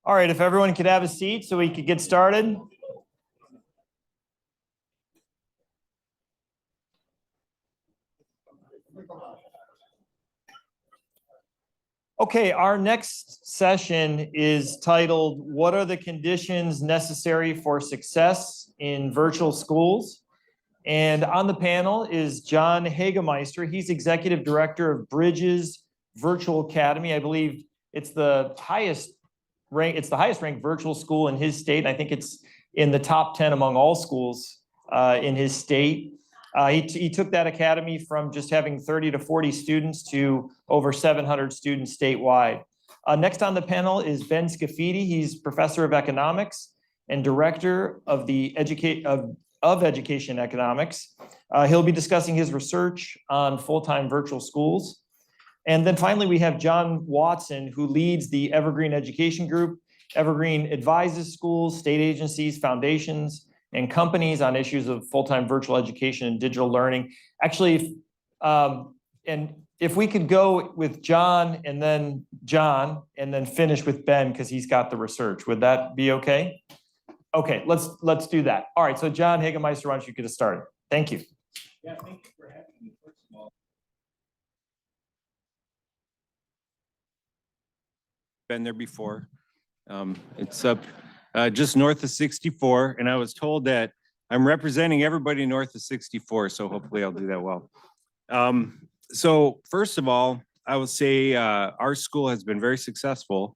All right, if everyone could have a seat so we could get started. Okay, our next session is titled, "What are the conditions necessary for success in virtual schools?" And on the panel is John Hagemeister. He's Executive Director of Bridges Virtual Academy. I believe it's the highest ranked virtual school in his state. I think it's in the top 10 among all schools in his state. He took that academy from just having 30 to 40 students to over 700 students statewide. Next on the panel is Ben Scafidi. He's professor of economics and director of the education economics. He'll be discussing his research on full-time virtual schools. And then finally, we have John Watson, who leads the Evergreen Education Group. Evergreen advises schools, state agencies, foundations, and companies on issues of full-time virtual education and digital learning. Actually, if we could go with John and then finish with Ben, because he's got the research, would that be okay? Okay, let's do that. All right, so John Hagemeister, why don't you get us started? Thank you. Yeah, thank you for having me, first of all. Been there before. It's up just north of 64, and I was told that I'm representing everybody north of 64, so hopefully I'll do that well. So first of all, I will say our school has been very successful,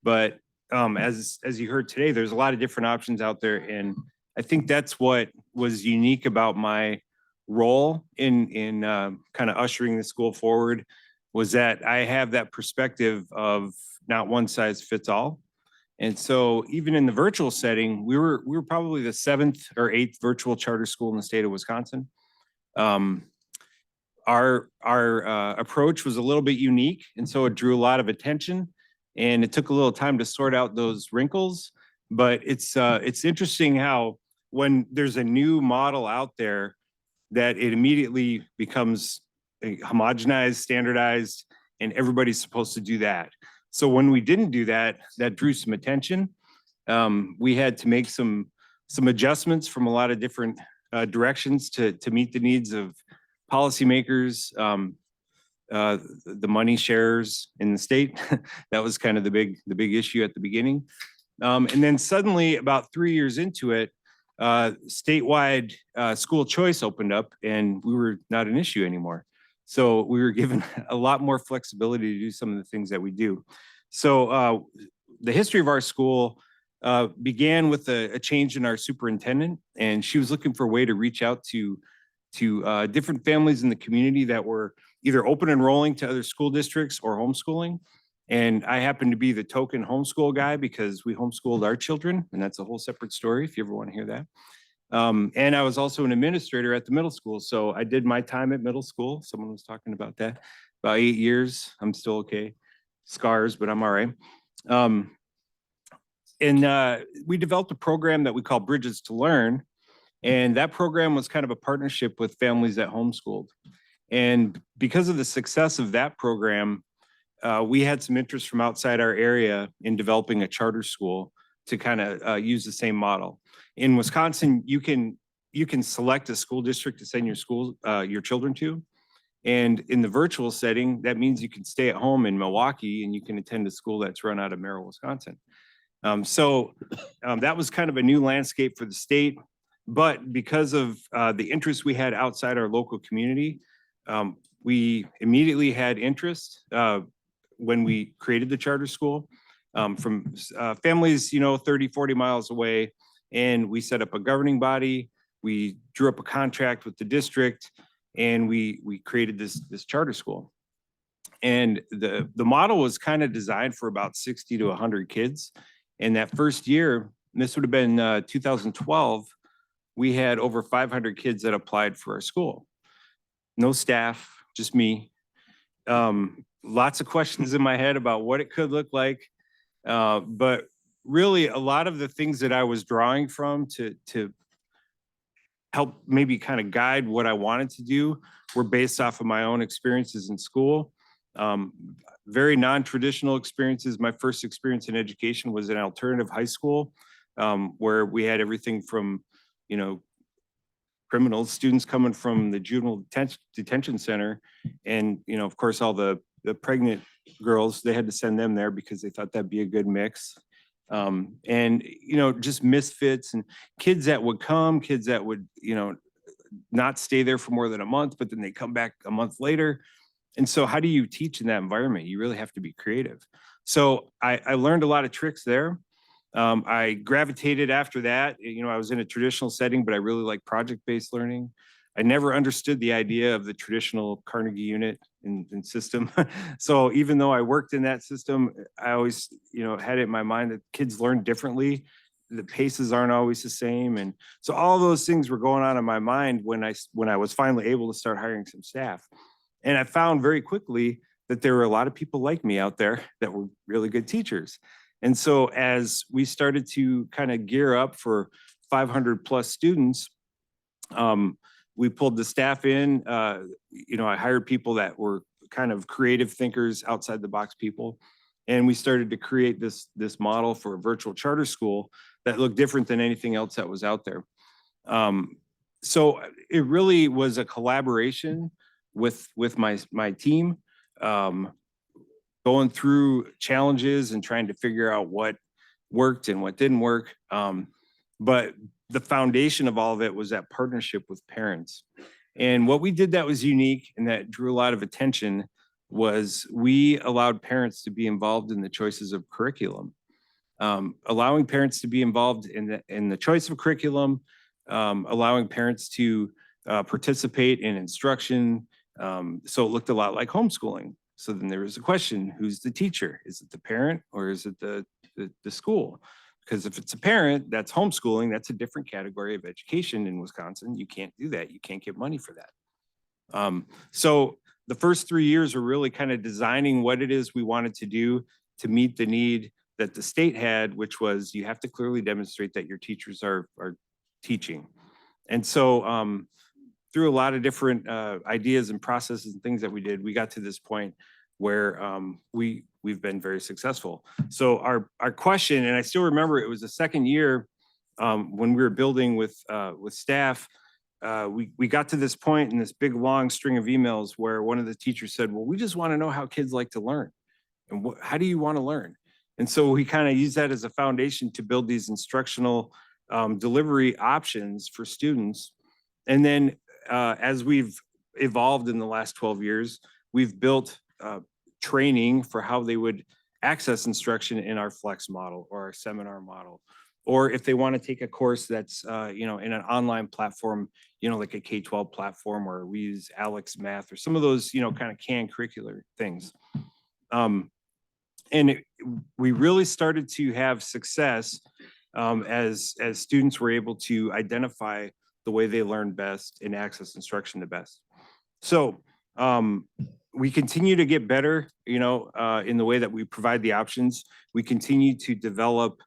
but as you heard today, there's a lot of different options out there, and I think that's what was unique about my role in kind of ushering the school forward, was that I have that perspective of not one size fits all. And so even in the virtual setting, we were probably the 7th or 8th virtual charter school in the state of Wisconsin. Our approach was a little bit unique, and so it drew a lot of attention, and it took a little time to sort out those wrinkles. But it's interesting how when there's a new model out there, that it immediately becomes homogenized, standardized, and everybody's supposed to do that. So when we didn't do that, that drew some attention. We had to make some adjustments from a lot of different directions to meet the needs of policymakers, the money sharers in the state. That was kind of the big issue at the beginning. And then suddenly, about 3 years into it, statewide school choice opened up, and we were not an issue anymore. So we were given a lot more flexibility to do some of the things that we do. So the history of our school began with a change in our superintendent, and she was looking for a way to reach out to different families in the community that were either open enrolling to other school districts or homeschooling. And I happened to be the token homeschool guy because we homeschooled our children, and that's a whole separate story if you ever want to hear that. And I was also an administrator at the middle school. So I did my time at middle school. Someone was talking about that. About 8 years. I'm still okay. Scars, but I'm all right. And we developed a program that we call Bridges to Learn. And that program was kind of a partnership with families that homeschooled. And because of the success of that program, we had some interest from outside our area in developing a charter school to kind of use the same model. In Wisconsin, you can select a school district to send your children to. And in the virtual setting, that means you can stay at home in Milwaukee and you can attend a school that's run out of Merrill, Wisconsin. So that was kind of a new landscape for the state. But because of the interest we had outside our local community, we immediately had interest when we created the charter school from families, 30, 40 miles away. And we set up a governing body. We drew up a contract with the district, and we created this charter school. And the model was kind of designed for about 60 to 100 kids. And that first year, and this would have been 2012, we had over 500 kids that applied for our school. No staff, just me. Lots of questions in my head about what it could look like. But really, a lot of the things that I was drawing from to help maybe kind of guide what I wanted to do were based off of my own experiences in school. Very non-traditional experiences. My first experience in education was in alternative high school, where we had everything from, criminals, students coming from the juvenile detention center. And, of course, all the pregnant girls, they had to send them there because they thought that'd be a good mix. And, just misfits and kids that would come, kids that would, not stay there for more than a month, but then they come back a month later. And so how do you teach in that environment? You really have to be creative. So I learned a lot of tricks there. I gravitated after that. I was in a traditional setting, but I really like project-based learning. I never understood the idea of the traditional Carnegie unit and system. So even though I worked in that system, I always, had it in my mind that kids learn differently. The paces aren't always the same. And so all those things were going on in my mind when I was finally able to start hiring some staff. And I found very quickly that there were a lot of people like me out there that were really good teachers. And so as we started to kind of gear up for 500 plus students, we pulled the staff in. I hired people that were kind of creative thinkers, outside the box people. And we started to create this model for a virtual charter school that looked different than anything else that was out there. So it really was a collaboration with my team, going through challenges and trying to figure out what worked and what didn't work. But the foundation of all of it was that partnership with parents. And what we did that was unique and that drew a lot of attention was we allowed parents to be involved in the choices of curriculum. Allowing parents to be involved in the choice of curriculum, allowing parents to participate in instruction. So it looked a lot like homeschooling. So then there was a question, who's the teacher? Is it the parent or is it the school? Because if it's a parent, that's homeschooling, that's a different category of education in Wisconsin. You can't do that. You can't get money for that. So the first 3 years were really kind of designing what it is we wanted to do to meet the need that the state had, which was you have to clearly demonstrate that your teachers are teaching. And so through a lot of different ideas and processes and things that we did, we got to this point where we've been very successful. So our question, and I still remember it was the second year when we were building with staff, we got to this point in this big long string of emails where one of the teachers said, well, we just want to know how kids like to learn. And how do you want to learn? And so we kind of use that as a foundation to build these instructional delivery options for students. And then as we've evolved in the last 12 years, we've built training for how they would access instruction in our flex model or our seminar model. Or if they want to take a course that's, in an online platform, like a K-12 platform, or we use Alex Math or some of those, kind of canned curricular things. And we really started to have success as students were able to identify the way they learn best and access instruction the best. So we continue to get better, in the way that we provide the options. We continue to develop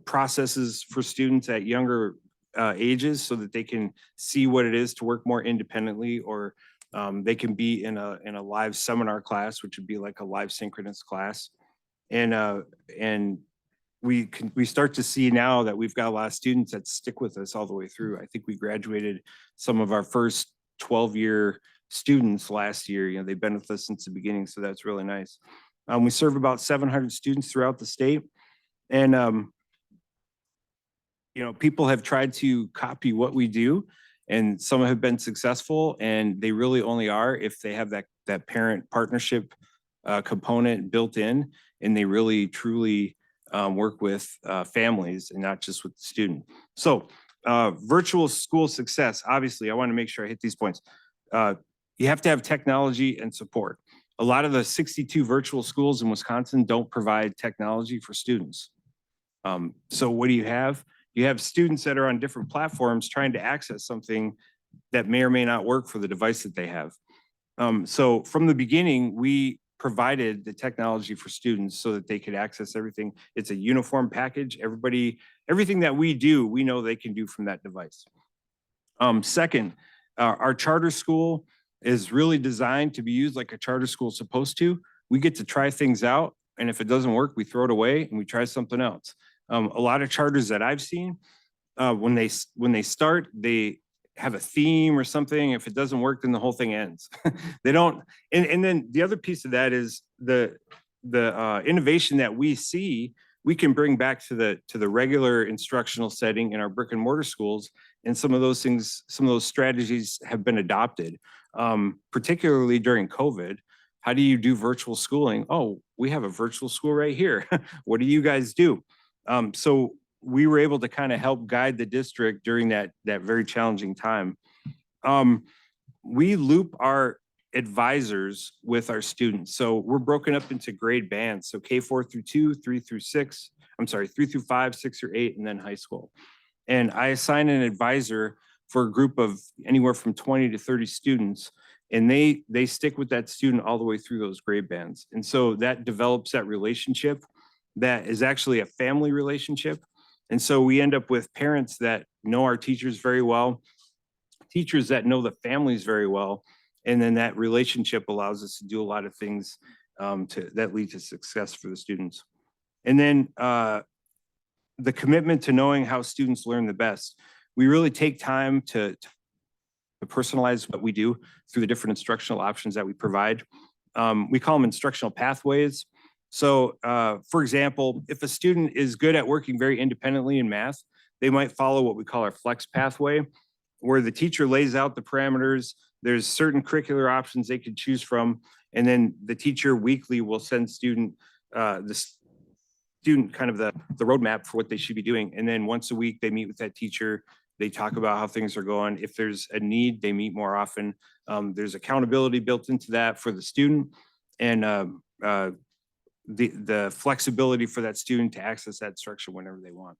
processes for students at younger ages so that they can see what it is to work more independently, or they can be in a live seminar class, which would be like a live synchronous class. And we start to see now that we've got a lot of students that stick with us all the way through. I think we graduated some of our first 12-year students last year. They've been with us since the beginning, so that's really nice. We serve about 700 students throughout the state. And, people have tried to copy what we do, and some have been successful, and they really only are if they have that parent partnership component built in, and they really truly work with families and not just with the student. So virtual school success, obviously, I want to make sure I hit these points. You have to have technology and support. A lot of the 62 virtual schools in Wisconsin don't provide technology for students. So what do you have? You have students that are on different platforms trying to access something that may or may not work for the device that they have. So from the beginning, we provided the technology for students so that they could access everything. It's a uniform package. Everything that we do, we know they can do from that device. Second, our charter school is really designed to be used like a charter school is supposed to. We get to try things out, and if it doesn't work, we throw it away and we try something else. A lot of charters that I've seen, when they start, they have a theme or something. If it doesn't work, then the whole thing ends. They don't. And then the other piece of that is the innovation that we see, we can bring back to the regular instructional setting in our brick and mortar schools. And some of those things, some of those strategies have been adopted, particularly during COVID. How do you do virtual schooling? Oh, we have a virtual school right here. What do you guys do? So we were able to kind of help guide the district during that very challenging time. We loop our advisors with our students. So we're broken up into grade bands. So K4 through 2, 3 through 6, I'm sorry, 3 through 5, 6 or 8, and then high school. And I assign an advisor for a group of anywhere from 20 to 30 students. And they stick with that student all the way through those grade bands. And so that develops that relationship that is actually a family relationship. And so we end up with parents that know our teachers very well, teachers that know the families very well. And then that relationship allows us to do a lot of things that lead to success for the students. And then the commitment to knowing how students learn the best. We really take time to personalize what we do through the different instructional options that we provide. We call them instructional pathways. So for example, if a student is good at working very independently in math, they might follow what we call our flex pathway, where the teacher lays out the parameters. There's certain curricular options they could choose from. And then the teacher weekly will send the student kind of the roadmap for what they should be doing. And then once a week, they meet with that teacher. They talk about how things are going. If there's a need, they meet more often. There's accountability built into that for the student, and the flexibility for that student to access that instruction whenever they want.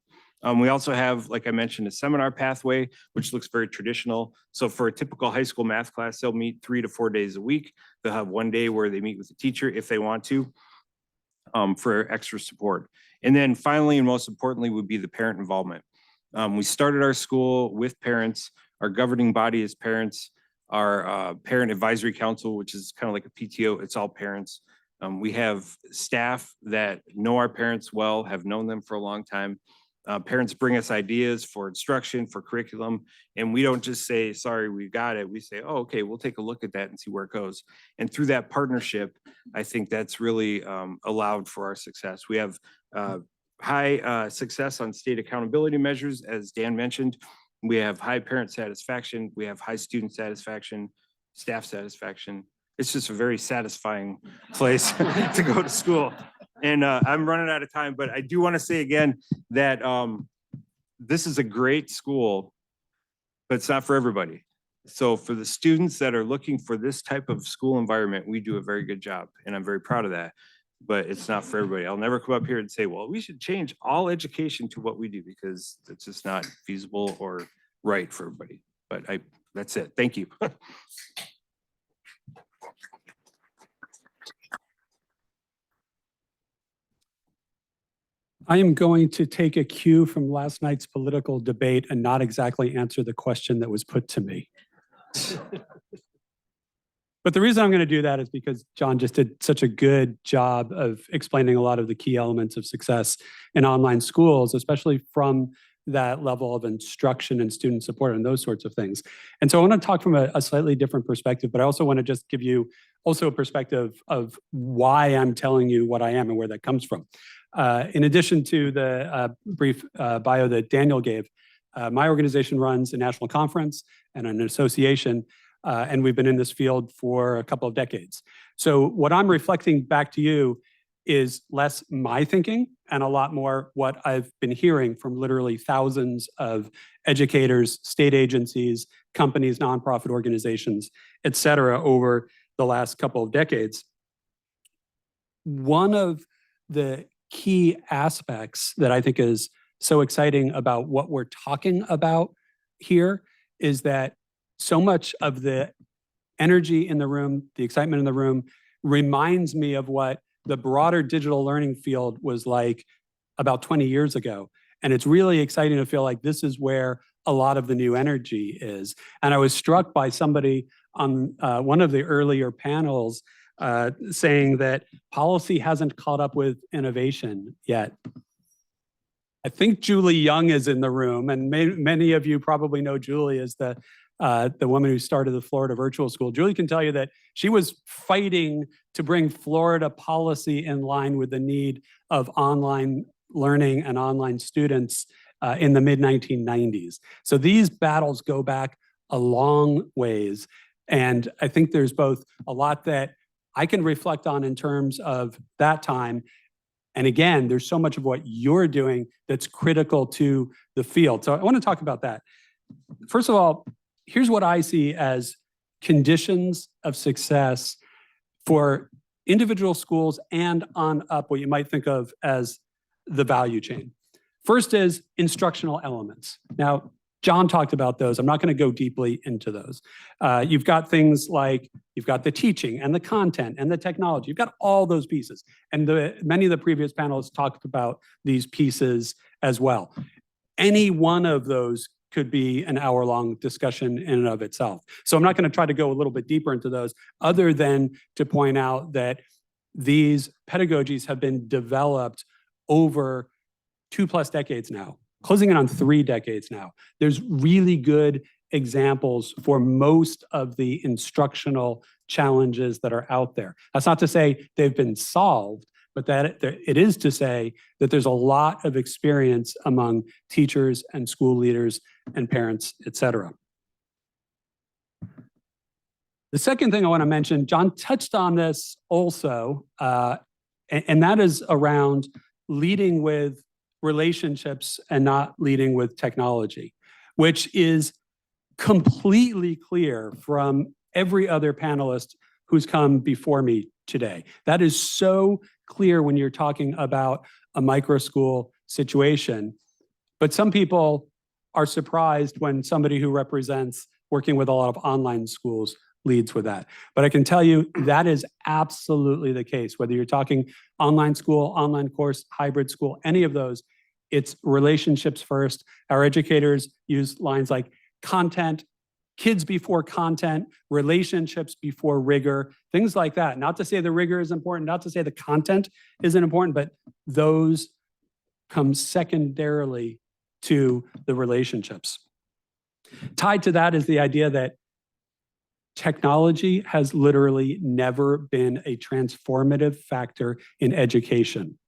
We also have, like I mentioned, a seminar pathway, which looks very traditional. So for a typical high school math class, they'll meet 3 to 4 days a week. They'll have one day where they meet with the teacher if they want to, for extra support. And then finally, and most importantly, would be the parent involvement. We started our school with parents. Our governing body is parents. Our parent advisory council, which is kind of like a PTO, it's all parents. We have staff that know our parents well, have known them for a long time. Parents bring us ideas for instruction, for curriculum, and we don't just say, sorry, we got it. We say, oh, okay, we'll take a look at that and see where it goes. And through that partnership, I think that's really allowed for our success. We have high success on state accountability measures, as Dan mentioned. We have high parent satisfaction. We have high student satisfaction, staff satisfaction. It's just a very satisfying place to go to school. And I'm running out of time, but I do want to say again that this is a great school, but it's not for everybody. So for the students that are looking for this type of school environment, we do a very good job, and I'm very proud of that. But it's not for everybody. I'll never come up here and say, well, we should change all education to what we do, because it's just not feasible or right for everybody. But that's it. Thank you. I am going to take a cue from last night's political debate and not exactly answer the question that was put to me. But the reason I'm going to do that is because John just did such a good job of explaining a lot of the key elements of success in online schools, especially from that level of instruction and student support and those sorts of things. And so I want to talk from a slightly different perspective, but I also want to just give you also a perspective of why I'm telling you what I am and where that comes from. In addition to the brief bio that Daniel gave, my organization runs a national conference and an association, and we've been in this field for a couple of decades. So what I'm reflecting back to you is less my thinking and a lot more what I've been hearing from literally thousands of educators, state agencies, companies, nonprofit organizations, et cetera, over the last couple of decades. One of the key aspects that I think is so exciting about what we're talking about here is that so much of the energy in the room, the excitement in the room, reminds me of what the broader digital learning field was like about 20 years ago. And it's really exciting to feel like this is where a lot of the new energy is. And I was struck by somebody on one of the earlier panels saying that policy hasn't caught up with innovation yet. I think Julie Young is in the room, and many of you probably know Julie as the woman who started the Florida Virtual School. Julie can tell you that she was fighting to bring Florida policy in line with the need of online learning and online students in the mid-1990s. So these battles go back a long ways. And I think there's both a lot that I can reflect on in terms of that time. And again, there's so much of what you're doing that's critical to the field. So I want to talk about that. First of all, here's what I see as conditions of success for individual schools and on up, what you might think of as the value chain. First is instructional elements. Now, John talked about those. I'm not going to go deeply into those. You've got things like, you've got the teaching and the content and the technology. You've got all those pieces. And many of the previous panelists talked about these pieces as well. Any one of those could be an hour-long discussion in and of itself. So I'm not going to try to go a little bit deeper into those, other than to point out that these pedagogies have been developed over 2+ decades now, closing in on 3 decades now. There's really good examples for most of the instructional challenges that are out there. That's not to say they've been solved, but that it is to say that there's a lot of experience among teachers and school leaders and parents, et cetera. The second thing I want to mention, John touched on this also, and that is around leading with relationships and not leading with technology, which is completely clear from every other panelist who's come before me today. That is so clear when you're talking about a micro school situation. But some people are surprised when somebody who represents working with a lot of online schools leads with that. But I can tell you that is absolutely the case. Whether you're talking online school, online course, hybrid school, any of those, it's relationships first. Our educators use lines like content, kids before content, relationships before rigor, things like that. Not to say the rigor is important, not to say the content isn't important, but those come secondarily to the relationships. Tied to that is the idea that technology has literally never been a transformative factor in education,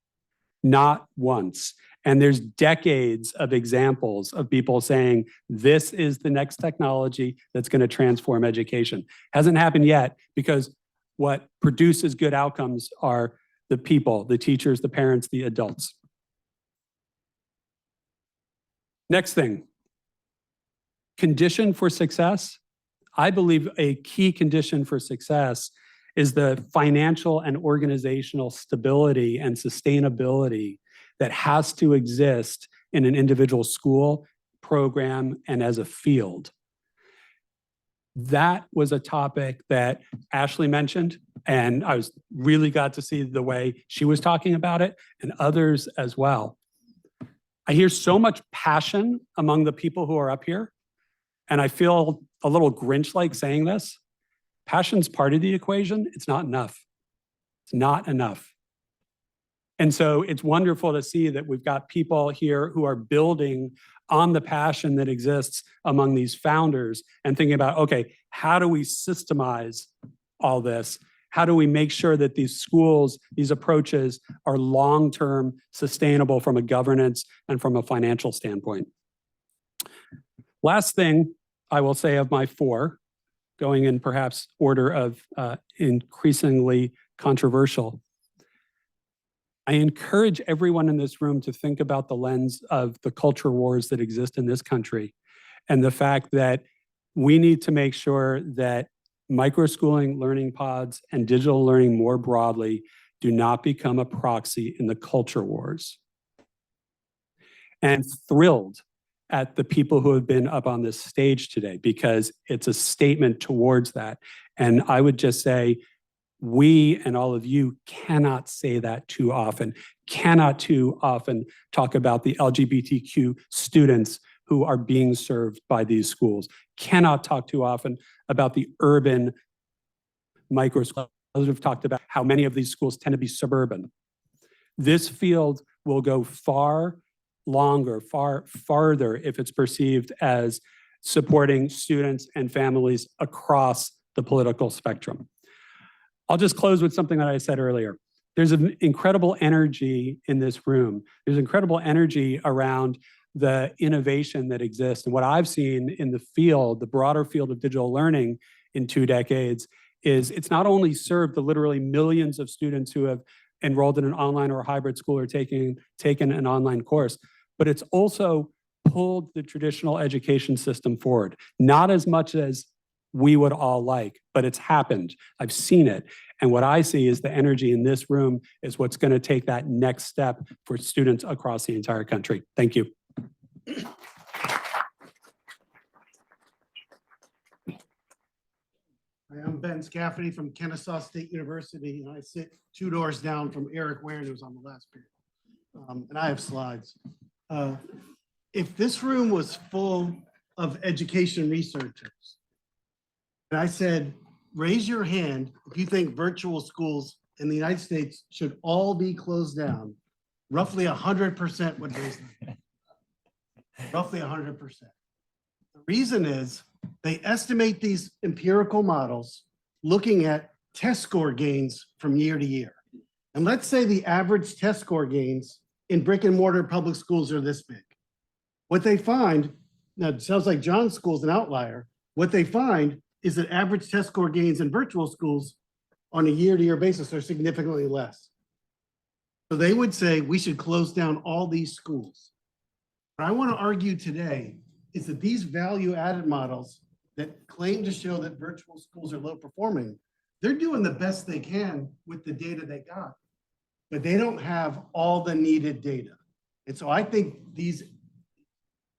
not once. And there's decades of examples of people saying, this is the next technology that's going to transform education. Hasn't happened yet, because what produces good outcomes are the people, the teachers, the parents, the adults. Next thing, condition for success. I believe a key condition for success is the financial and organizational stability and sustainability that has to exist in an individual school, program, and as a field. That was a topic that Ashley mentioned, and I was really glad to see the way she was talking about it, and others as well. I hear so much passion among the people who are up here, and I feel a little Grinch-like saying this. Passion's part of the equation. It's not enough. It's not enough. And so it's wonderful to see that we've got people here who are building on the passion that exists among these founders and thinking about, okay, how do we systemize all this? How do we make sure that these schools, these approaches are long-term sustainable from a governance and from a financial standpoint? Last thing I will say of my 4, going in perhaps order of increasingly controversial. I encourage everyone in this room to think about the lens of the culture wars that exist in this country and the fact that we need to make sure that microschooling, learning pods, and digital learning more broadly do not become a proxy in the culture wars. And thrilled at the people who have been up on this stage today, because it's a statement towards that. And I would just say, we and all of you cannot say that too often, cannot too often talk about the LGBTQ students who are being served by these schools. Cannot talk too often about the urban microschools. Others have talked about how many of these schools tend to be suburban. This field will go far longer, far farther if it's perceived as supporting students and families across the political spectrum. I'll just close with something that I said earlier. There's an incredible energy in this room. There's incredible energy around the innovation that exists. And what I've seen in the field, the broader field of digital learning in 2 decades, is it's not only served the literally millions of students who have enrolled in an online or a hybrid school or taken an online course, but it's also pulled the traditional education system forward. Not as much as we would all like, but it's happened. I've seen it. And what I see is the energy in this room is what's going to take that next step for students across the entire country. Thank you. Hi, I'm Ben Scafidi from Kennesaw State University, and I sit 2 doors down from Eric Ware, who was on the last period. And I have slides. If this room was full of education researchers, and I said, raise your hand if you think virtual schools in the United States should all be closed down, roughly 100% would raise their hand. Roughly 100%. The reason is they estimate these empirical models looking at test score gains from year to year. And let's say the average test score gains in brick and mortar public schools are this big. What they find, now it sounds like John's school's an outlier, what they find is that average test score gains in virtual schools on a year-to-year basis are significantly less. So they would say we should close down all these schools. What I want to argue today is that these value-added models that claim to show that virtual schools are low performing, they're doing the best they can with the data they got, but they don't have all the needed data. And so I think these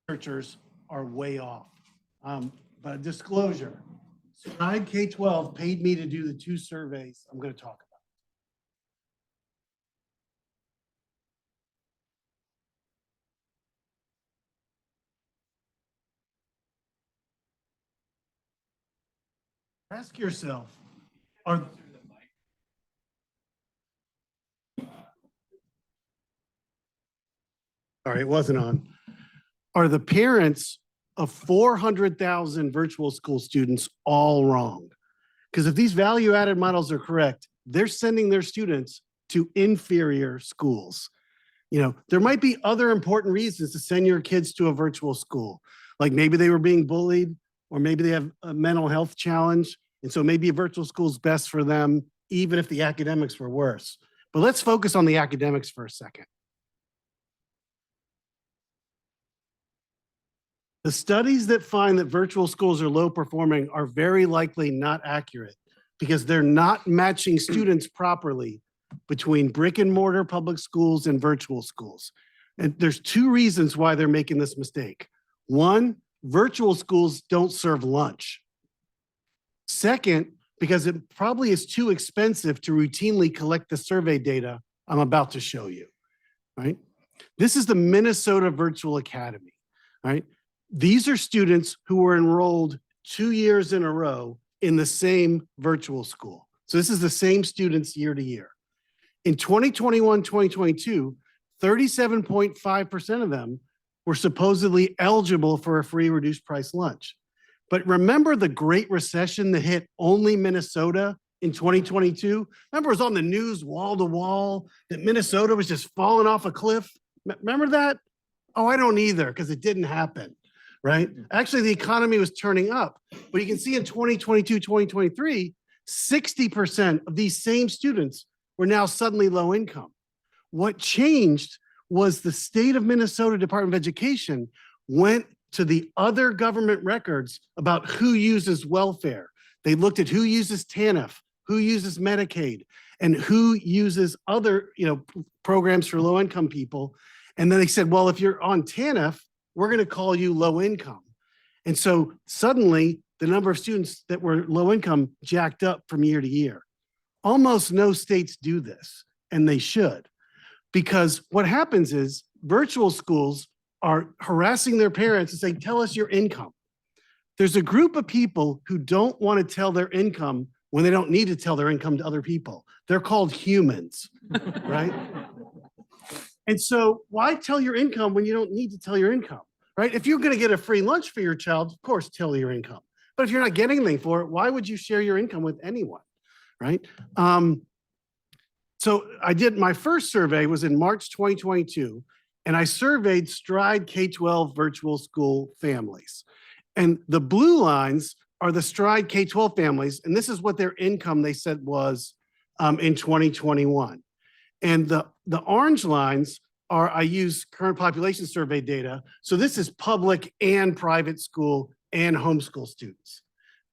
researchers are way off. But disclosure, Scribe K-12 paid me to do the 2 surveys I'm going to talk about. Ask yourself, sorry, it wasn't on. Are the parents of 400,000 virtual school students all wrong? Because if these value-added models are correct, they're sending their students to inferior schools. You know, there might be other important reasons to send your kids to a virtual school. Like maybe they were being bullied, or maybe they have a mental health challenge. And so maybe a virtual school is best for them, even if the academics were worse. But let's focus on the academics for a second. The studies that find that virtual schools are low performing are very likely not accurate because they're not matching students properly between brick and mortar public schools and virtual schools. And there's 2 reasons why they're making this mistake. 1, virtual schools don't serve lunch. Second, because it probably is too expensive to routinely collect the survey data I'm about to show you, right? This is the Minnesota Virtual Academy, right? These are students who were enrolled 2 years in a row in the same virtual school. So this is the same students year to year. In 2021, 2022, 37.5% of them were supposedly eligible for a free reduced price lunch. But remember the Great Recession that hit only Minnesota in 2022? Remember it was on the news wall to wall that Minnesota was just falling off a cliff? Remember that? Oh, I don't either, because it didn't happen. Right? Actually, the economy was turning up, but you can see in 2022, 2023, 60% of these same students were now suddenly low income. What changed was the state of Minnesota Department of Education went to the other government records about who uses welfare. They looked at who uses TANF, who uses Medicaid, and who uses other, programs for low income people. And then they said, well, if you're on TANF, we're going to call you low income. And so suddenly the number of students that were low income jacked up from year to year. Almost no states do this, and they should. Because what happens is virtual schools are harassing their parents and saying, tell us your income. There's a group of people who don't want to tell their income when they don't need to tell their income to other people. They're called humans, right? And so why tell your income when you don't need to tell your income, right? If you're going to get a free lunch for your child, of course, tell your income. But if you're not getting anything for it, why would you share your income with anyone, right? So I did, my first survey was in March 2022, and I surveyed Stride K-12 virtual school families. And the blue lines are the Stride K-12 families, and this is what their income they said was in 2021. And the orange lines are, I use current population survey data. So this is public and private school and homeschool students.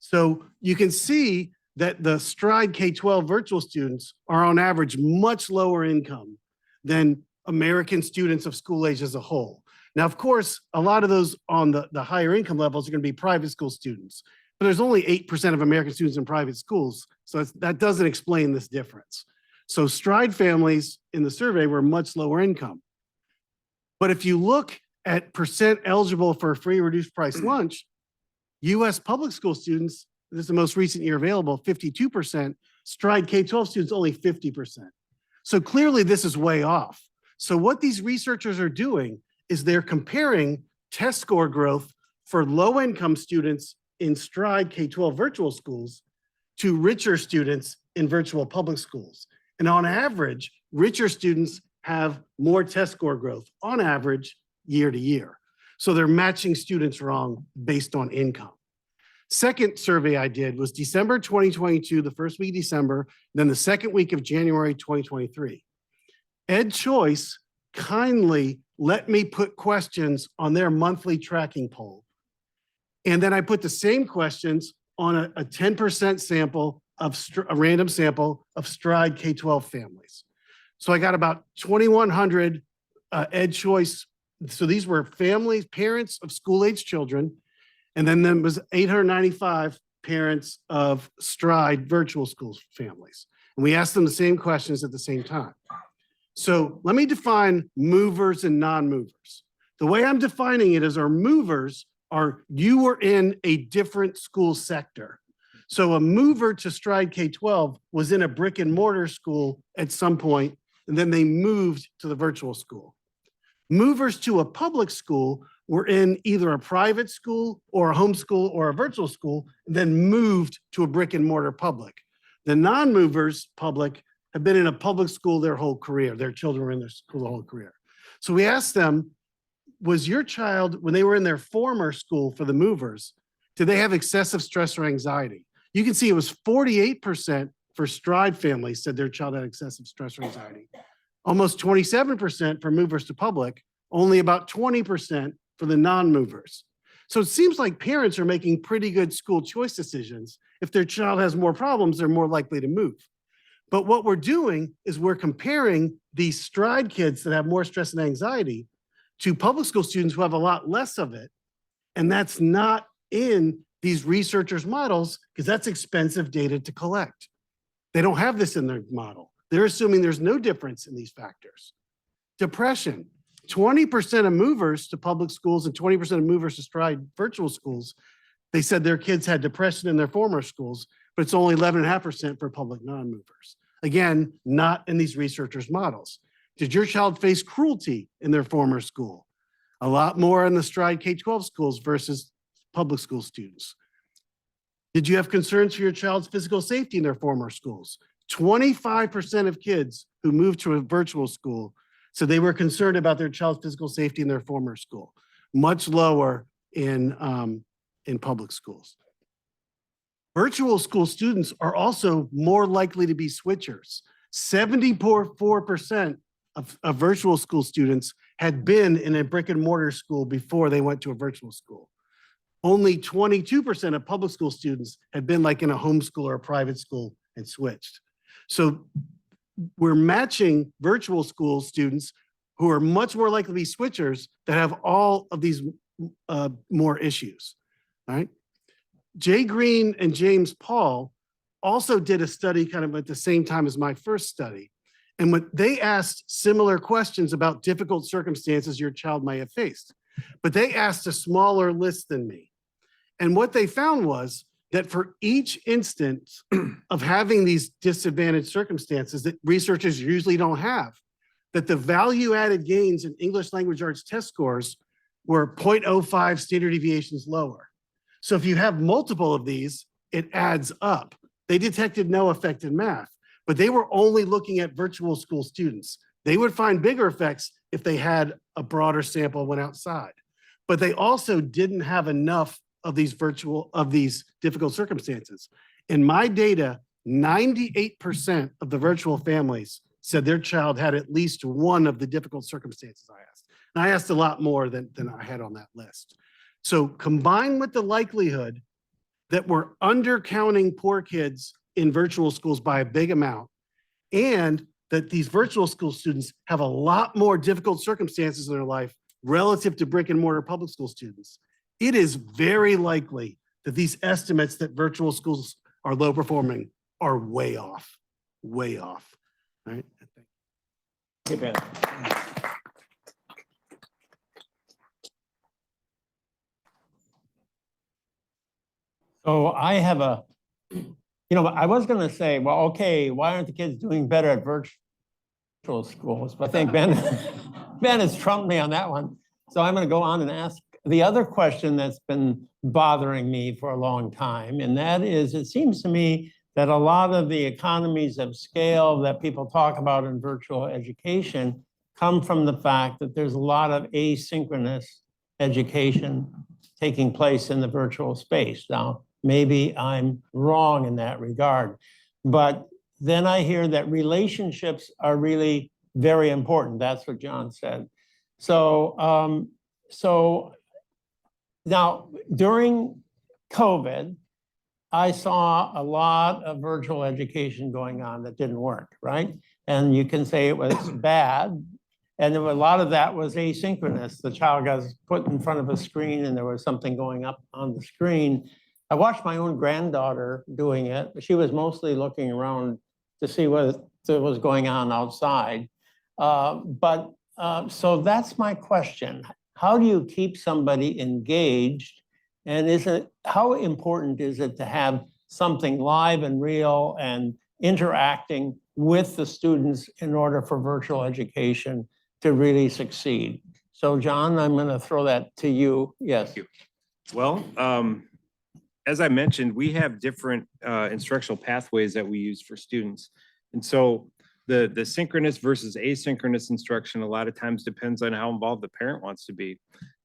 So you can see that the Stride K-12 virtual students are on average much lower income than American students of school age as a whole. Now, of course, a lot of those on the higher income levels are going to be private school students, but there's only 8% of American students in private schools. So that doesn't explain this difference. So Stride families in the survey were much lower income. But if you look at percent eligible for a free reduced price lunch, US public school students, this is the most recent year available, 52%, Stride K-12 students only 50%. So clearly this is way off. So what these researchers are doing is they're comparing test score growth for low income students in Stride K-12 virtual schools to richer students in virtual public schools. And on average, richer students have more test score growth on average year to year. So they're matching students wrong based on income. Second survey I did was December 2022, the first week of December, then the second week of January 2023. Ed Choice kindly let me put questions on their monthly tracking poll. And then I put the same questions on a 10% sample of a random sample of Stride K-12 families. So I got about 2,100 Ed Choice. So these were families, parents of school-age children. And then there was 895 parents of Stride virtual school families. And we asked them the same questions at the same time. So let me define movers and non-movers. The way I'm defining it is our movers are you were in a different school sector. So a mover to Stride K-12 was in a brick and mortar school at some point, and then they moved to the virtual school. Movers to a public school were in either a private school or a homeschool or a virtual school, and then moved to a brick and mortar public. The non-movers public have been in a public school their whole career. Their children were in their school the whole career. So we asked them, was your child, when they were in their former school for the movers, did they have excessive stress or anxiety? You can see it was 48% for Stride families said their child had excessive stress or anxiety. Almost 27% for movers to public, only about 20% for the non-movers. So it seems like parents are making pretty good school choice decisions. If their child has more problems, they're more likely to move. But what we're doing is we're comparing these Stride kids that have more stress and anxiety to public school students who have a lot less of it. And that's not in these researchers' models because that's expensive data to collect. They don't have this in their model. They're assuming there's no difference in these factors. Depression, 20% of movers to public schools and 20% of movers to Stride virtual schools, they said their kids had depression in their former schools, but it's only 11.5% for public non-movers. Again, not in these researchers' models. Did your child face cruelty in their former school? A lot more in the Stride K-12 schools versus public school students. Did you have concerns for your child's physical safety in their former schools? 25% of kids who moved to a virtual school said they were concerned about their child's physical safety in their former school, much lower in public schools. Virtual school students are also more likely to be switchers. 74% of virtual school students had been in a brick and mortar school before they went to a virtual school. Only 22% of public school students had been like in a homeschool or a private school and switched. So we're matching virtual school students who are much more likely to be switchers that have all of these more issues, all right? Jay Green and James Paul also did a study kind of at the same time as my first study. And when they asked similar questions about difficult circumstances your child may have faced, but they asked a smaller list than me. And what they found was that for each instance of having these disadvantaged circumstances that researchers usually don't have, that the value added gains in English language arts test scores were 0.05 standard deviations lower. So if you have multiple of these, it adds up. They detected no effect in math, but they were only looking at virtual school students. They would find bigger effects if they had a broader sample and went outside. But they also didn't have enough of these difficult circumstances. In my data, 98% of the virtual families said their child had at least one of the difficult circumstances I asked. And I asked a lot more than I had on that list. So combined with the likelihood that we're undercounting poor kids in virtual schools by a big amount, and that these virtual school students have a lot more difficult circumstances in their life relative to brick and mortar public school students, it is very likely that these estimates that virtual schools are low performing are way off, right? Hey, Ben. So I have I was going to say, well, okay, why aren't the kids doing better at virtual schools? But I think Ben has trumped me on that one. So I'm going to go on and ask the other question that's been bothering me for a long time. And that is, it seems to me that a lot of the economies of scale that people talk about in virtual education come from the fact that there's a lot of asynchronous education taking place in the virtual space. Now, maybe I'm wrong in that regard, but then I hear that relationships are really very important. That's what John said. So, now during COVID, I saw a lot of virtual education going on that didn't work, right? And you can say it was bad. And a lot of that was asynchronous. The child got put in front of a screen and there was something going up on the screen. I watched my own granddaughter doing it. She was mostly looking around to see what was going on outside. So that's my question. How do you keep somebody engaged? And how important is it to have something live and real and interacting with the students in order for virtual education to really succeed? So John, I'm going to throw that to you. Yes. Thank you. Well, as I mentioned, we have different instructional pathways that we use for students. And so the synchronous versus asynchronous instruction a lot of times depends on how involved the parent wants to be.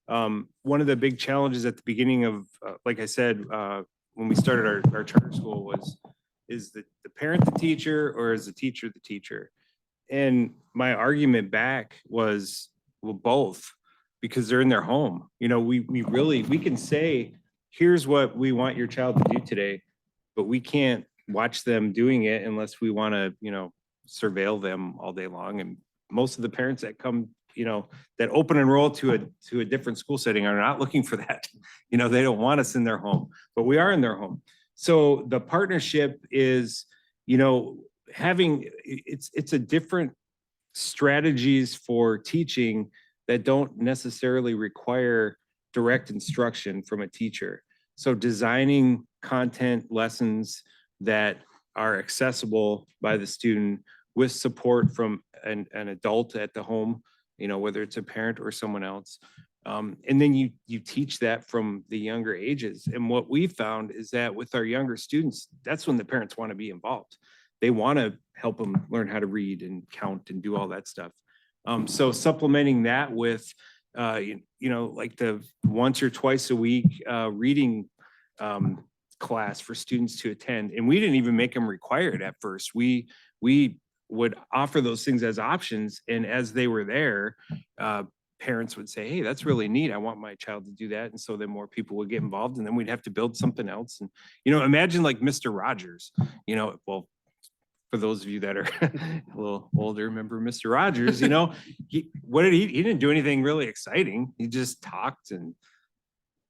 One of the big challenges at the beginning of, like I said, when we started our charter school is the parent the teacher or is the teacher the teacher? And my argument back was, well, both, because they're in their home. We can say, here's what we want your child to do today, but we can't watch them doing it unless we want to, surveil them all day long. And most of the parents that come, that open enroll to a different school setting are not looking for that. They don't want us in their home, but we are in their home. So the partnership is, it's a different strategies for teaching that don't necessarily require direct instruction from a teacher. So designing content lessons that are accessible by the student with support from an adult at the home, whether it's a parent or someone else. And then you teach that from the younger ages. And what we found is that with our younger students, that's when the parents want to be involved. They want to help them learn how to read and count and do all that stuff. So supplementing that with, like the once or twice a week reading class for students to attend. And we didn't even make them required at first. We would offer those things as options. And as they were there, parents would say, hey, that's really neat. I want my child to do that. And so then more people would get involved and then we'd have to build something else. And, imagine like Mr. Rogers, well, for those of you that are a little older, remember Mr. Rogers, he didn't do anything really exciting. He just talked and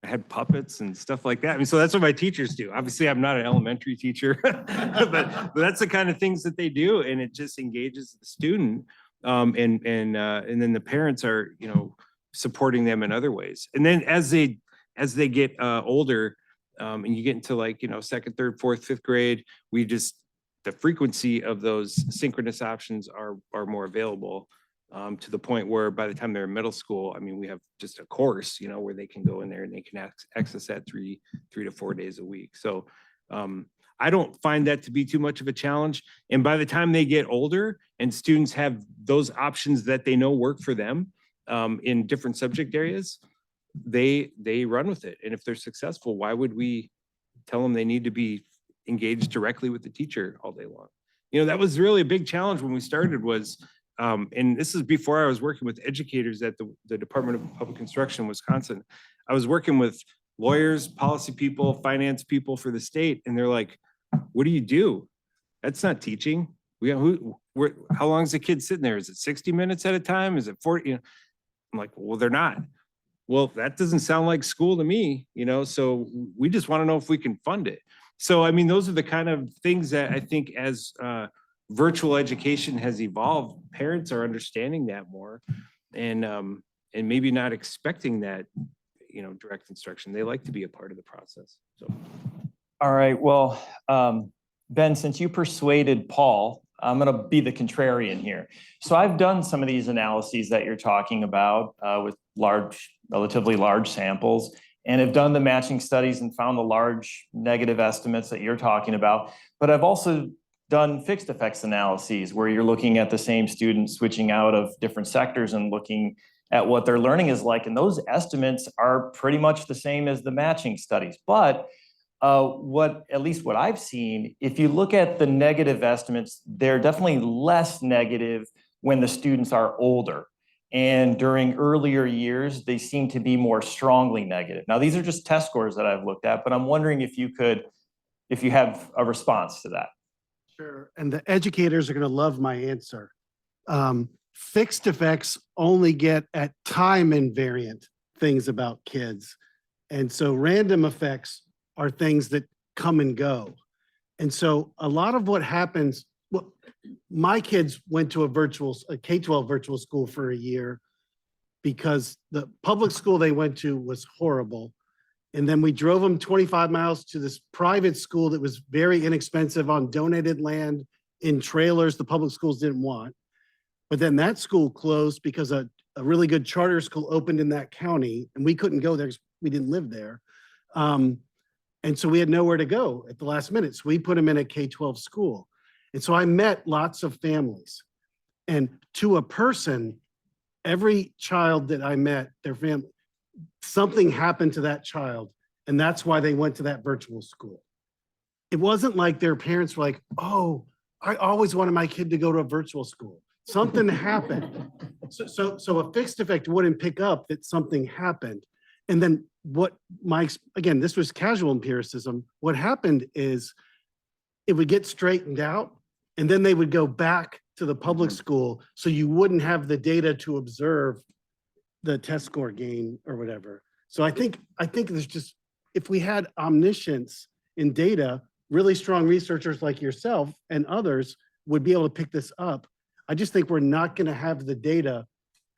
I had puppets and stuff like that. I mean, so that's what my teachers do. Obviously, I'm not an elementary teacher, but that's the kind of things that they do, and it just engages the student. And then the parents are, supporting them in other ways. And then as they get older, and you get into like, second, third, fourth, fifth grade, the frequency of those synchronous options are more available, to the point where by the time they're in middle school, I mean, we have just a course, where they can go in there and they can access that three to 4 days a week. So I don't find that to be too much of a challenge. And by the time they get older and students have those options that they know work for them, in different subject areas, they run with it. And if they're successful, why would we tell them they need to be engaged directly with the teacher all day long? That was really a big challenge when we started was, and this is before I was working with educators at the Department of Public Instruction, Wisconsin. I was working with lawyers, policy people, finance people for the state. And they're like, what do you do? That's not teaching. How long is the kid sitting there? Is it 60 minutes at a time? Is it 40? I'm like, well, they're not. Well, that doesn't sound like school to me, so we just want to know if we can fund it. So, I mean, those are the kind of things that I think as virtual education has evolved, parents are understanding that more and maybe not expecting that, direct instruction. They like to be a part of the process. So. All right, well, Ben, since you persuaded Paul, I'm going to be the contrarian here. So I've done some of these analyses that you're talking about with relatively large samples, and have done the matching studies and found the large negative estimates that you're talking about. But I've also done fixed effects analyses where you're looking at the same students switching out of different sectors and looking at what their learning is like. And those estimates are pretty much the same as the matching studies. But at least what I've seen, if you look at the negative estimates, they're definitely less negative when the students are older. And during earlier years, they seem to be more strongly negative. Now, these are just test scores that I've looked at, but I'm wondering if you have a response to that. Sure. And the educators are going to love my answer. Fixed effects only get at time invariant things about kids. And so random effects are things that come and go. And so a lot of what happens, my kids went to a K-12 virtual school for a year because the public school they went to was horrible. And then we drove them 25 miles to this private school that was very inexpensive on donated land in trailers the public schools didn't want. But then that school closed because a really good charter school opened in that county and we couldn't go there because we didn't live there. And so we had nowhere to go at the last minute. So we put them in a K-12 school. And so I met lots of families. And to a person, every child that I met, their family, something happened to that child. And that's why they went to that virtual school. It wasn't like their parents were like, oh, I always wanted my kid to go to a virtual school. Something happened. So a fixed effect wouldn't pick up that something happened. And then again, this was casual empiricism. What happened is it would get straightened out and then they would go back to the public school. So you wouldn't have the data to observe the test score gain or whatever. So I think there's just, if we had omniscience in data, really strong researchers like yourself and others would be able to pick this up. I just think we're not going to have the data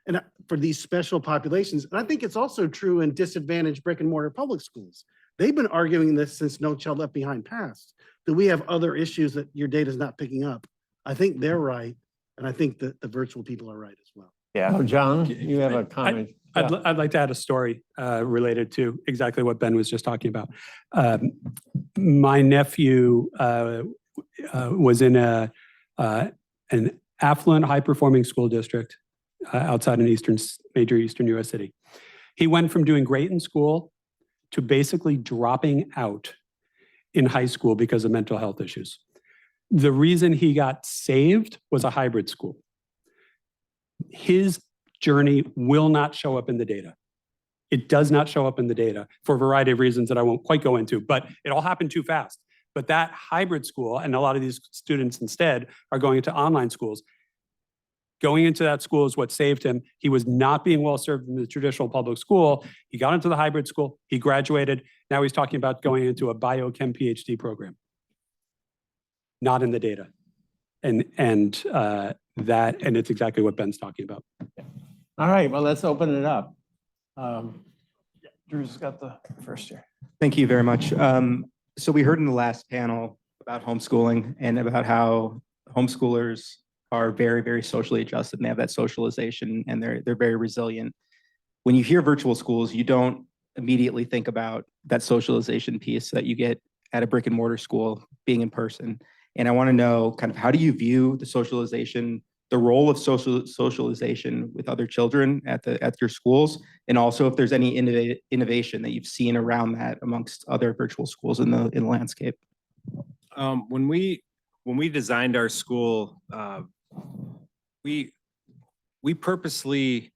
and for these special populations. And I think it's also true in disadvantaged brick and mortar public schools. They've been arguing this since No Child Left Behind passed, that we have other issues that your data is not picking up. I think they're right. And I think that the virtual people are right as well. Yeah. Oh, John, you have a comment. I'd like to add a story related to exactly what Ben was just talking about. My nephew was in an affluent, high-performing school district outside an major Eastern US city. He went from doing great in school to basically dropping out in high school because of mental health issues. The reason he got saved was a hybrid school. His journey will not show up in the data. It does not show up in the data for a variety of reasons that I won't quite go into, but it all happened too fast. But that hybrid school, and a lot of these students instead are going into online schools. Going into that school is what saved him. He was not being well served in the traditional public school. He got into the hybrid school. He graduated. Now he's talking about going into a biochem PhD program. Not in the data. And it's exactly what Ben's talking about. All right, well, let's open it up. Drew's got the first here. Thank you very much. So we heard in the last panel about homeschooling and about how homeschoolers are very, very socially adjusted and they have that socialization and they're very resilient. When you hear virtual schools, you don't immediately think about that socialization piece that you get at a brick and mortar school being in person. And I want to know kind of how do you view the socialization, the role of socialization with other children at your schools, and also if there's any innovation that you've seen around that amongst other virtual schools in the landscape. When we designed our school, we purposely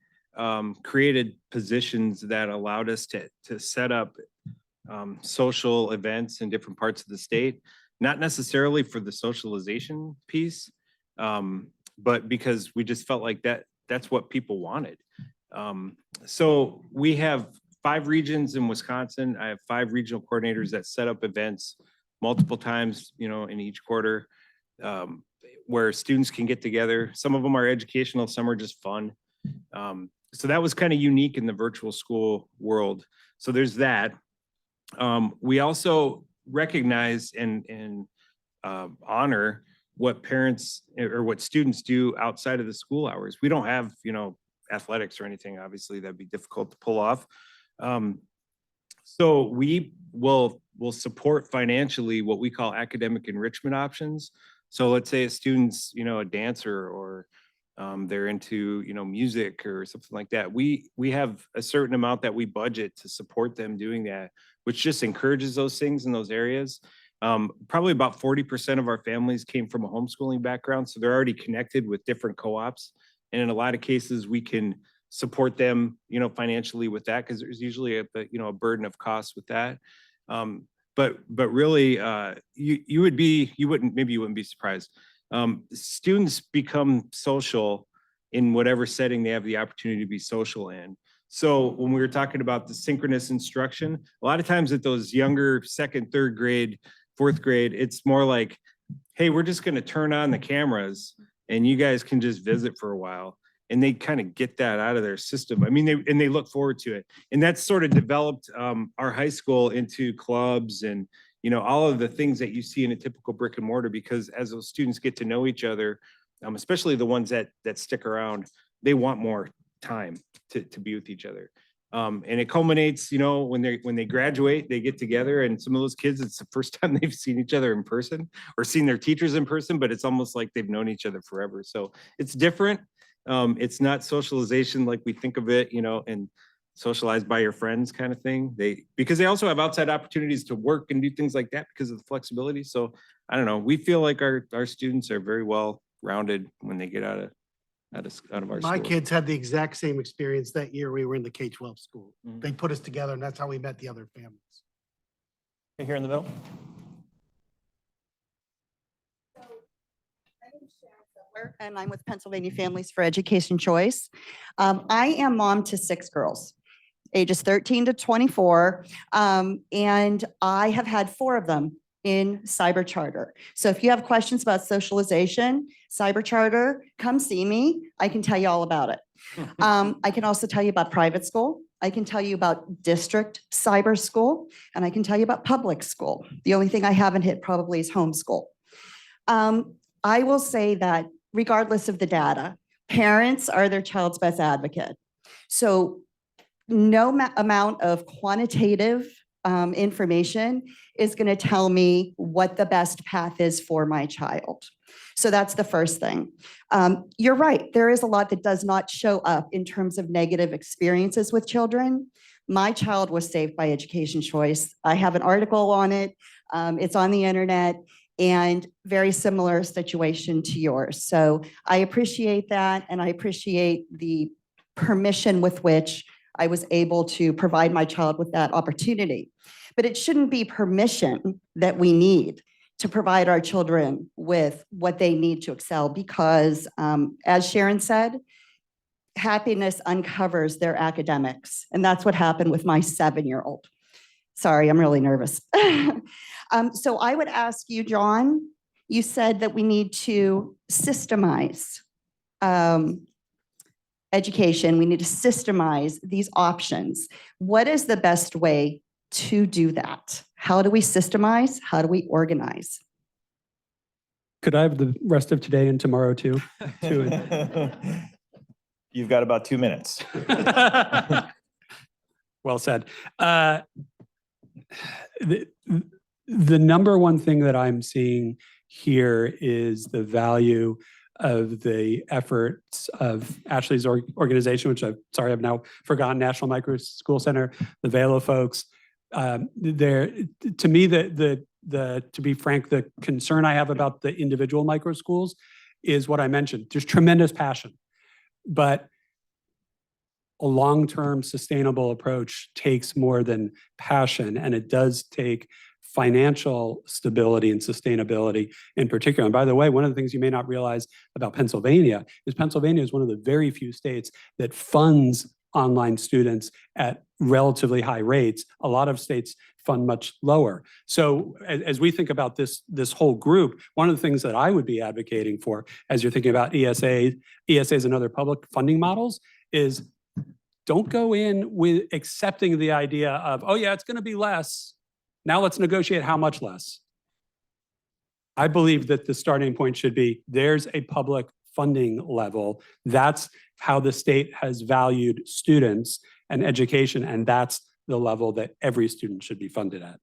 created positions that allowed us to set up social events in different parts of the state, not necessarily for the socialization piece, but because we just felt like that's what people wanted. So we have 5 regions in Wisconsin. I have 5 regional coordinators that set up events multiple times, in each quarter, where students can get together. Some of them are educational, some are just fun. So that was kind of unique in the virtual school world. So there's that. We also recognize and honor what parents or what students do outside of the school hours. We don't have, athletics or anything, obviously that'd be difficult to pull off. So we will support financially what we call academic enrichment options. So let's say a student's, a dancer or they're into, music or something like that. We have a certain amount that we budget to support them doing that, which just encourages those things in those areas. Probably about 40% of our families came from a homeschooling background, so they're already connected with different co-ops. And in a lot of cases, we can support them, financially with that, because there's usually a burden of costs with that. But really, you wouldn't be surprised. Students become social in whatever setting they have the opportunity to be social in. So when we were talking about the synchronous instruction, a lot of times at those younger 2nd, 3rd grade, 4th grade, it's more like, hey, we're just going to turn on the cameras and you guys can just visit for a while. And they kind of get that out of their system. I mean, they look forward to it. And that's sort of developed our high school into clubs and, all of the things that you see in a typical brick and mortar, because as those students get to know each other, especially the ones that stick around, they want more time to be with each other. And it culminates, when they graduate, they get together, and some of those kids, it's the first time they've seen each other in person or seen their teachers in person, but it's almost like they've known each other forever. So it's different. It's not socialization like we think of it, and socialize by your friends kind of thing. Because they also have outside opportunities to work and do things like that because of the flexibility. So I don't know, we feel like our students are very well rounded when they get out of our My school. kids had the exact same experience that year we were in the K-12 school. Mhm. They put us together and that's how we met the other families. Here in the middle. And I'm with Pennsylvania Families for Education Choice. I am mom to 6 girls, ages 13 to 24, and I have had 4 of them in Cyber Charter. So if you have questions about socialization, Cyber Charter, come see me. I can tell you all about it. I can also tell you about private school. I can tell you about district cyber school, and I can tell you about public school. The only thing I haven't hit probably is homeschool. I will say that regardless of the data, parents are their child's best advocate. So no amount of quantitative information is going to tell me what the best path is for my child. So that's the first thing. You're right. There is a lot that does not show up in terms of negative experiences with children. My child was saved by Education Choice. I have an article on it. It's on the internet. And very similar situation to yours. So I appreciate that, and I appreciate the permission with which I was able to provide my child with that opportunity. But it shouldn't be permission that we need. to provide our children with what they need to excel because, as Sharon said, happiness uncovers their academics. And that's what happened with my 7-year-old. Sorry, I'm really nervous. So I would ask you, John, you said that we need to systemize education. We need to systemize these options. What is the best way to do that? How do we systemize? How do we organize? Could I have the rest of today and tomorrow too? You've got about 2 minutes. Well said. The number one thing that I'm seeing here is the value of the efforts of Ashley's organization, which I've now forgotten, National Micro School Center, the Velo folks. To me, to be frank, the concern I have about the individual micro schools is what I mentioned. There's tremendous passion, but a long-term sustainable approach takes more than passion, and it does take financial stability and sustainability in particular. And by the way, one of the things you may not realize about Pennsylvania is one of the very few states that funds online students at relatively high rates. A lot of states fund much lower. So as we think about this whole group, one of the things that I would be advocating for as you're thinking about ESAs and other public funding models is don't go in with accepting the idea of, oh yeah, it's going to be less. Now let's negotiate how much less. I believe that the starting point should be there's a public funding level. That's how the state has valued students and education, and that's the level that every student should be funded at.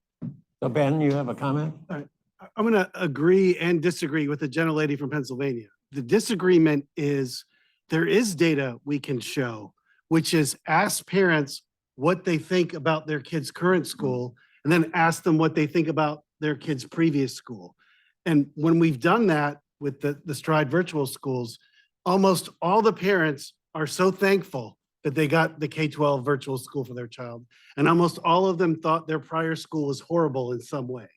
So Ben, you have a comment? I'm going to agree and disagree with the gentlelady from Pennsylvania. The disagreement is there is data we can show, which is ask parents what they think about their kid's current school, and then ask them what they think about their kid's previous school. And when we've done that with the Stride virtual schools, almost all the parents are so thankful that they got the K-12 virtual school for their child. And almost all of them thought their prior school was horrible in some way.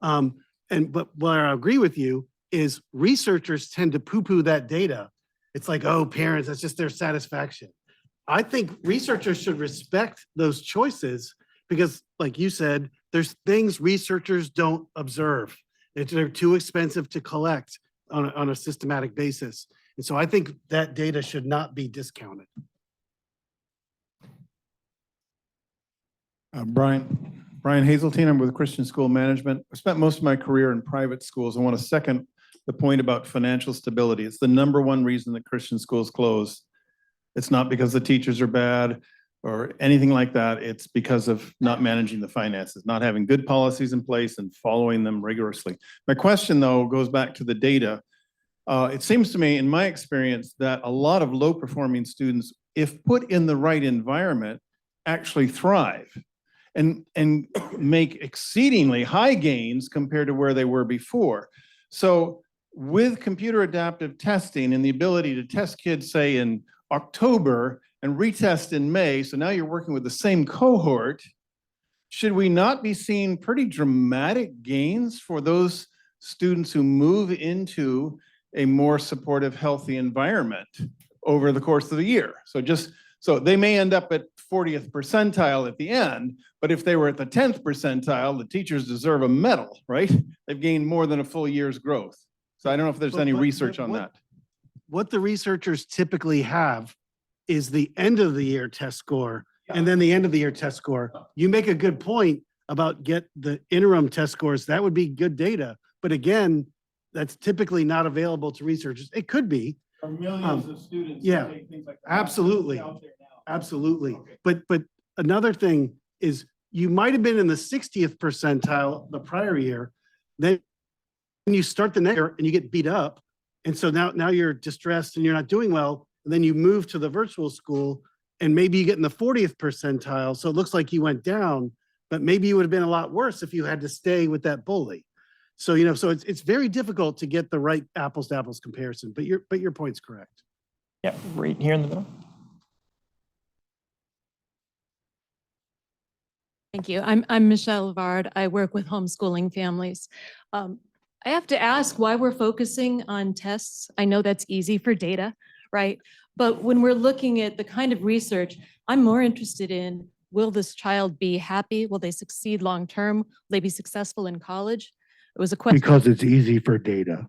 But where I agree with you is researchers tend to poo-poo that data. It's like, oh, parents, that's just their satisfaction. I think researchers should respect those choices because, like you said, there's things researchers don't observe. They're too expensive to collect on a systematic basis. And so I think that data should not be discounted. Brian Hazeltine, I'm with Christian School Management. I spent most of my career in private schools. I want to second the point about financial stability. It's the number one reason that Christian schools close. It's not because the teachers are bad or anything like that. It's because of not managing the finances, not having good policies in place and following them rigorously. My question, though, goes back to the data. It seems to me, in my experience, that a lot of low-performing students, if put in the right environment, actually thrive and make exceedingly high gains compared to where they were before. So with computer adaptive testing and the ability to test kids, say, in October and retest in May, so now you're working with the same cohort, should we not be seeing pretty dramatic gains for those students who move into a more supportive, healthy environment over the course of the year? So they may end up at 40th percentile at the end, but if they were at the 10th percentile, the teachers deserve a medal, right? They've gained more than a full year's growth. So I don't know if there's any research on that. What the researchers typically have is the end of the year test score and then the end of the year test score. You make a good point about get the interim test scores. That would be good data. But again, that's typically not available to researchers. It could be. For millions of students. Yeah, absolutely. Absolutely. Okay. But another thing is you might have been in the 60th percentile the prior year. Then you start the next year and you get beat up. And so now you're distressed and you're not doing well. And then you move to the virtual school and maybe you get in the 40th percentile. So it looks like you went down, but maybe you would have been a lot worse if you had to stay with that bully. So, so it's very difficult to get the right apples to apples comparison, but your point's correct. Yeah, right here in the middle. Thank you. I'm Michelle Vard. I work with homeschooling families. I have to ask why we're focusing on tests. I know that's easy for data, right? But when we're looking at the kind of research, I'm more interested in, will this child be happy? Will they succeed long-term? Will they be successful in college? It was a question. Because it's easy for data.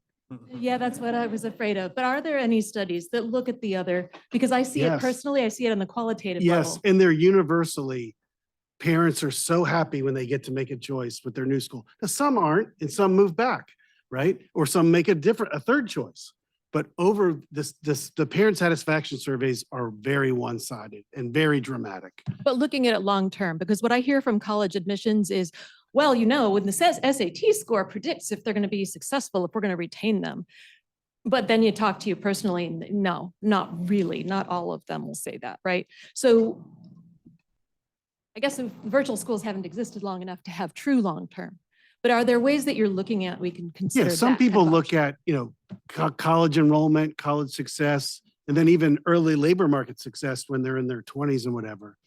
Yeah, that's what I was afraid of. But are there any studies that look at the other? Because I see it Yes. personally, I see it on the qualitative Yes, level. and they're universally, parents are so happy when they get to make a choice with their new school. Now, some aren't, and some move back, right? Or some make a third choice. But over the parent satisfaction surveys are very one-sided and very dramatic. But looking at it long-term, because what I hear from college admissions is, well, you know, when the SAT score predicts if they're going to be successful, if we're going to retain them. But then you talk to you personally, no, not really. Not all of them will say that, right? So I guess virtual schools haven't existed long enough to have true long-term. But are there ways that you're looking at we can consider? Yeah, some that kind people of look option? at, college enrollment, college success, and then even early labor market success when they're in their 20s and whatever.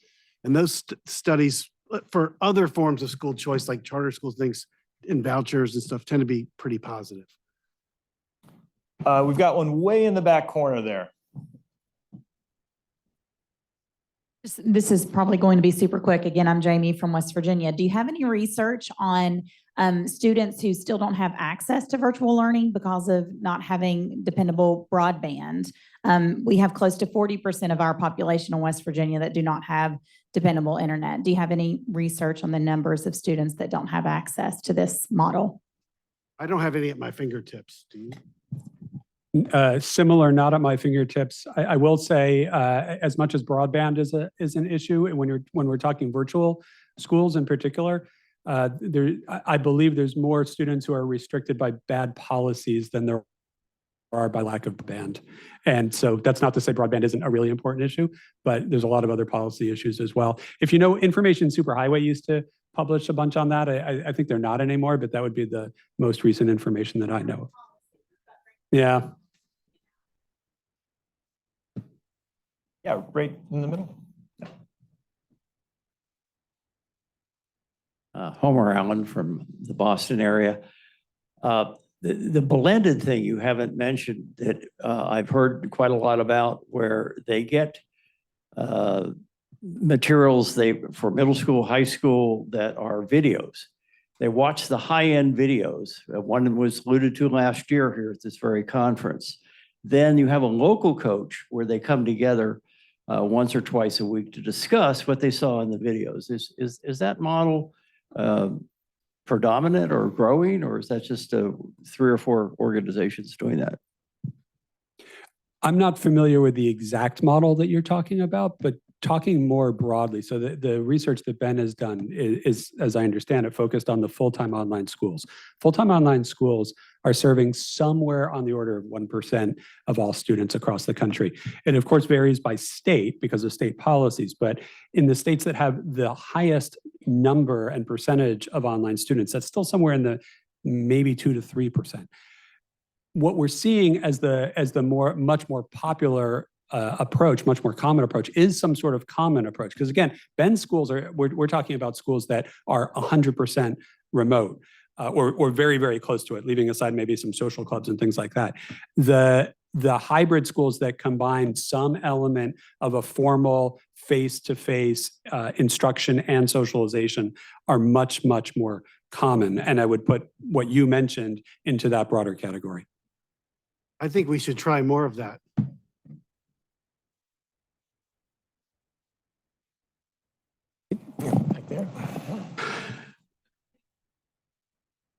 And those studies for other forms of school choice, like charter schools, things and vouchers and stuff, tend to be pretty positive. We've got one way in the back corner there. This is probably going to be super quick. Again, I'm Jamie from West Virginia. Do you have any research on students who still don't have access to virtual learning because of not having dependable broadband? We have close to 40% of our population in West Virginia that do not have dependable internet. Do you have any research on the numbers of students that don't have access to this model? I don't have any at my fingertips. Do you? Similar, not at my fingertips. I will say, as much as broadband is an issue, and when we're talking virtual schools in particular, I believe there's more students who are restricted by bad policies than there are by lack of broadband. And so that's not to say broadband isn't a really important issue, but there's a lot of other policy issues as well. If you know, Information Superhighway used to publish a bunch on that. I think they're not anymore, but that would be the most recent information that I know. Yeah. Yeah, right in the middle. Homer Allen from the Boston area. The blended thing you haven't mentioned that I've heard quite a lot about, where they get materials for middle school, high school that are videos. They watch the high-end videos. One was alluded to last year here at this very conference. Then you have a local coach where they come together once or twice a week to discuss what they saw in the videos. Is that model predominant or growing, or is that just 3 or 4 organizations doing that? I'm not familiar with the exact model that you're talking about, but talking more broadly, so the research that Ben has done is, as I understand it, focused on the full-time online schools. Full-time online schools are serving somewhere on the order of 1% of all students across the country. It, of course, varies by state because of state policies, but in the states that have the highest number and percentage of online students, that's still somewhere in the maybe 2 to 3%. What we're seeing as the much more popular approach, much more common approach, is some sort of common approach. Because again, Ben's schools we're talking about schools that are 100% remote or very, very close to it, leaving aside maybe some social clubs and things like that. The hybrid schools that combine some element of a formal face-to-face instruction and socialization are much, much more common. And I would put what you mentioned into that broader category. I think we should try more of that. Back there.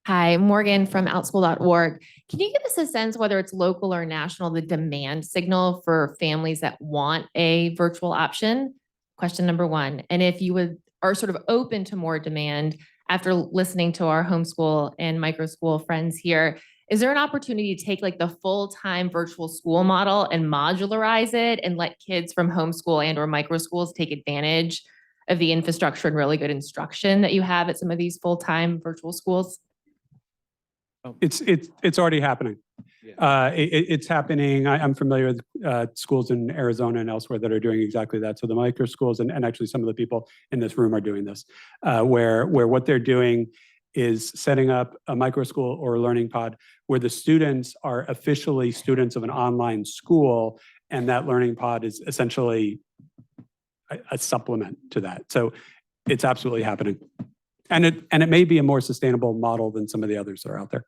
Hi, Morgan from outschool.org. Can you give us a sense, whether it's local or national, the demand signal for families that want a virtual option? Question number 1. And if you are sort of open to more demand after listening to our homeschool and micro school friends here, is there an opportunity to take like the full-time virtual school model and modularize it and let kids from homeschool and or micro schools take advantage of the infrastructure and really good instruction that you have at some of these full-time virtual schools? It's already happening. It's happening. I'm familiar with schools in Arizona and elsewhere that are doing exactly that. So the micro schools and actually some of the people in this room are doing this, where what they're doing is setting up a micro school or a learning pod where the students are officially students of an online school, and that learning pod is essentially a supplement to that. So it's absolutely happening. And it may be a more sustainable model than some of the others that are out there.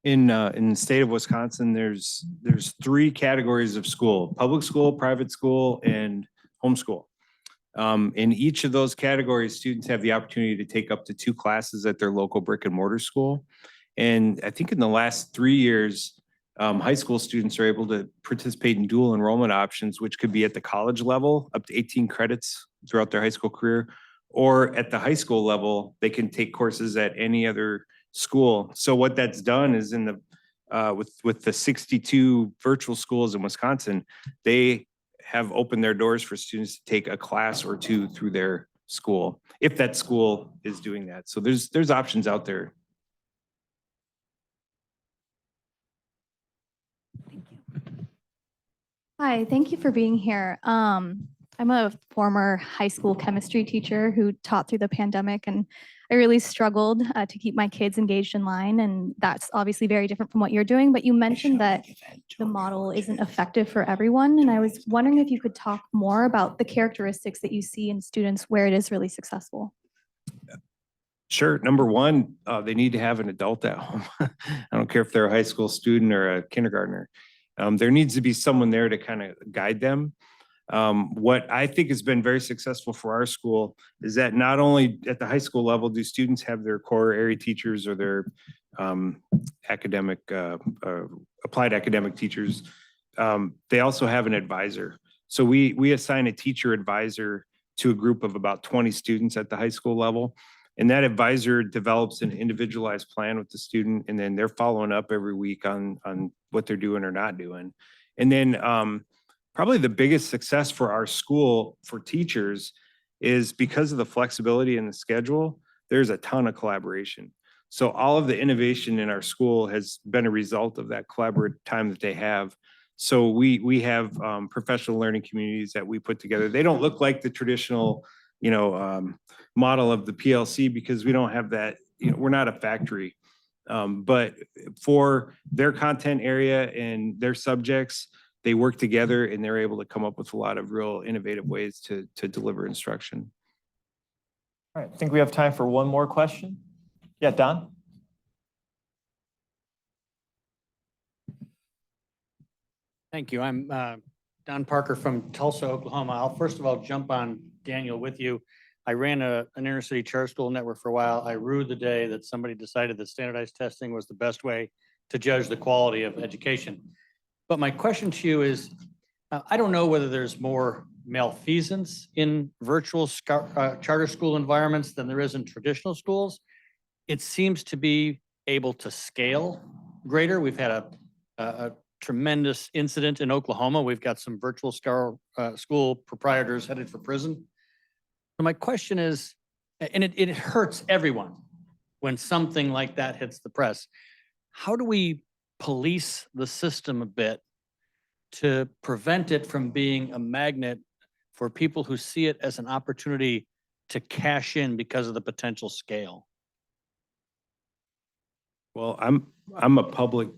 In the state of Wisconsin, there's 3 categories of school: public school, private school, and homeschool. In each of those categories, students have the opportunity to take up to 2 classes at their local brick and mortar school. And I think in the last 3 years, high school students are able to participate in dual enrollment options, which could be at the college level, up to 18 credits throughout their high school career, or at the high school level, they can take courses at any other school. So what that's done is in the with the 62 virtual schools in Wisconsin, they have opened their doors for students to take a class or 2 through their school, if that school is doing that. So there's options out there. Hi, thank you for being here. I'm a former high school chemistry teacher who taught through the pandemic, and I really struggled to keep my kids engaged in line. And that's obviously very different from what you're doing, but you mentioned that the model isn't effective for everyone. And I was wondering if you could talk more about the characteristics that you see in students where it is really successful. Sure. Number one, they need to have an adult at home. I don't care if they're a high school student or a kindergartner. There needs to be someone there to kind of guide them. What I think has been very successful for our school is that not only at the high school level do students have their core area teachers or their applied academic teachers, they also have an advisor. So we assign a teacher advisor to a group of about 20 students at the high school level. And that advisor develops an individualized plan with the student, and then they're following up every week on what they're doing or not doing. And then probably the biggest success for our school for teachers is because of the flexibility in the schedule, there's a ton of collaboration. So all of the innovation in our school has been a result of that collaborative time that they have. So we have professional learning communities that we put together. They don't look like the traditional, model of the PLC because we don't have that, we're not a factory. But for their content area and their subjects, they work together and they're able to come up with a lot of real innovative ways to deliver instruction. All right, I think we have time for one more question. Yeah, Don? Thank you. I'm Don Parker from Tulsa, Oklahoma. I'll first of all jump on Daniel with you. I ran an inner city charter school network for a while. I rued the day that somebody decided that standardized testing was the best way to judge the quality of education. But my question to you is, I don't know whether there's more malfeasance in virtual charter school environments than there is in traditional schools. It seems to be able to scale greater. We've had a tremendous incident in Oklahoma. We've got some virtual school proprietors headed for prison. So my question is, and it hurts everyone when something like that hits the press. How do we police the system a bit to prevent it from being a magnet for people who see it as an opportunity to cash in because of the potential scale? Well, I'm a public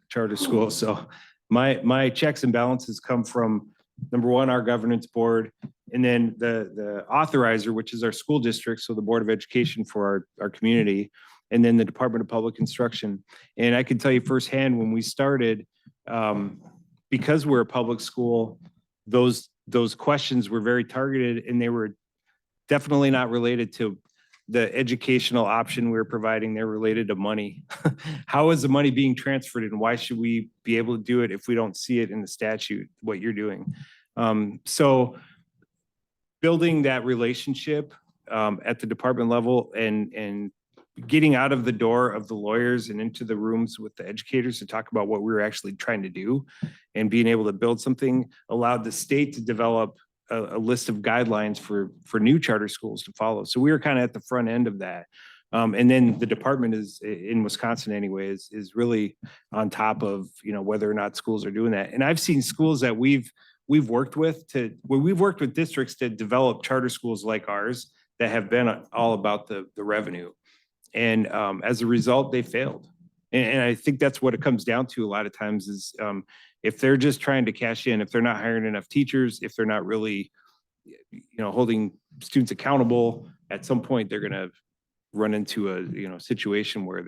charter school, so my checks and balances come from, number one, our governance board, and then the authorizer, which is our school district, so the Board of Education for our community, and then the Department of Public Instruction. And I can tell you firsthand, when we started, because we're a public school, those questions were very targeted, and they were definitely not related to the educational option we're providing. They're related to money. How is the money being transferred, and why should we be able to do it if we don't see it in the statute, what you're doing? So building that relationship at the department level and getting out of the door of the lawyers and into the rooms with the educators to talk about what we were actually trying to do, and being able to build something allowed the state to develop a list of guidelines for new charter schools to follow. So we were kind of at the front end of that. And then the department is in Wisconsin anyway, is really on top of, whether or not schools are doing that. And I've seen schools that we've worked with we've worked with districts to develop charter schools like ours that have been all about the revenue. And as a result, they failed. And I think that's what it comes down to a lot of times is if they're just trying to cash in, if they're not hiring enough teachers, if they're not really, holding students accountable, at some point they're going to run into a, situation where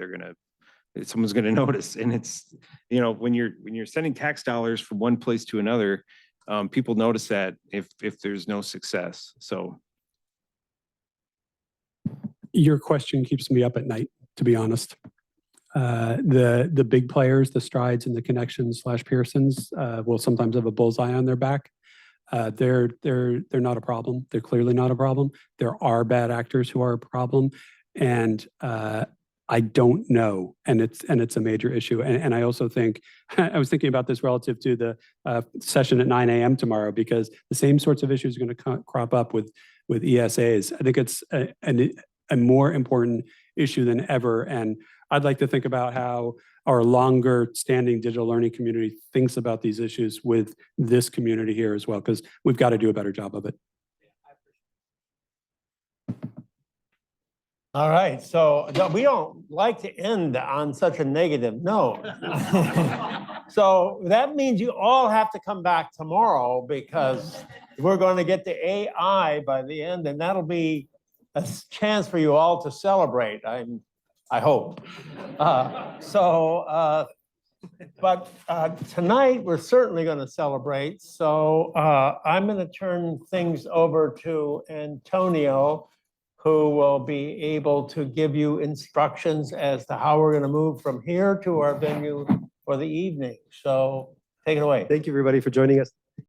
someone's going to notice. And it's, when you're sending tax dollars from one place to another, people notice that if there's no success. So. Your question keeps me up at night, to be honest. The big players, the Strides and the Connections / Pearsons will sometimes have a bullseye on their back. They're not a problem. They're clearly not a problem. There are bad actors who are a problem. And I don't know. And it's a major issue. And I also think, I was thinking about this relative to the session at 9 a.m. tomorrow, because the same sorts of issues are going to crop up with ESAs. I think it's a more important issue than ever. And I'd like to think about how our longer standing digital learning community thinks about these issues with this community here as well, because we've got to do a better job of it. All right, so we don't like to end on such a negative note. So that means you all have to come back tomorrow, because we're going to get the AI by the end, and that'll be a chance for you all to celebrate. I hope. But tonight we're certainly going to celebrate. So I'm going to turn things over to Antonio, who will be able to give you instructions as to how we're going to move from here to our venue for the evening. So take it away. Thank you, everybody, for joining us.